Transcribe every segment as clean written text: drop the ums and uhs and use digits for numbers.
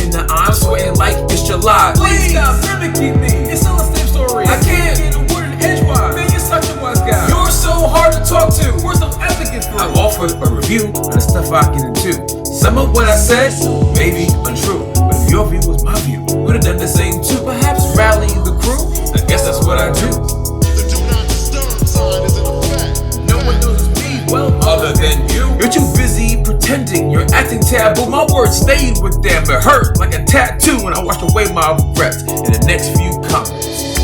In the I'm sweating like it's July. Please stop mimicking me. It's still the same story. I can't get a word in edgewise. Man, you're such a wise guy. You're so hard to talk to. Words of elegance through. I offered a review on the stuff I get into. Some of what I said may be untrue, but if your view was my view, would have done the same too. Perhaps rallying the crew. I guess that's what I do. The do not disturb sign is in effect. No one knows me well Other than you, you're too busy pretending you're acting taboo. My words stayed with them. It hurt like a tattoo when I washed away my regrets in the next few comments.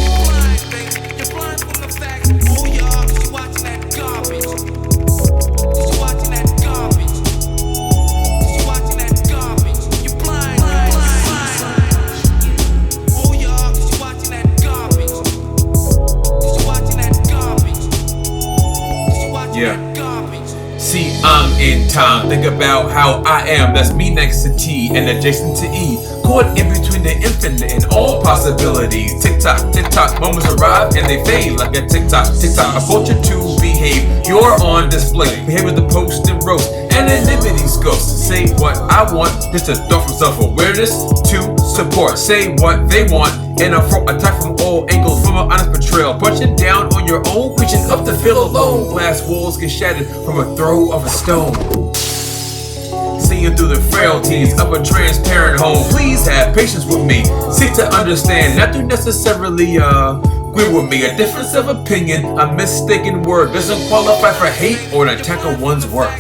You're blind from the facts. Oh y'all, 'cause you watching that garbage. 'Cause you watching that garbage. 'Cause you watching that garbage. You're blind. Oh y'all, 'cause you watching that garbage. 'Cause you watching that garbage. 'Cause you watching that garbage. See, I'm in time. Think about how I am. That's me next to T and adjacent to E. Caught in between the infinite and all possibilities. Tick tock, moments arrive and they fade like a tick tock. I want you to behave. You're on display. Behave with the post and roast. Anonymity scopes. Say what I want. Just a thought from self-awareness to support. Say what they want. And attack from all angles from an honest portrayal. Punching down on your own, reaching up to feel alone. Glass walls get shattered from a throw of a stone. Seeing through the frailties of a transparent home. Please have patience with me. Seek to understand, not to necessarily agree with me. A difference of opinion, a mistaken word doesn't qualify for hate or an attack on one's worth.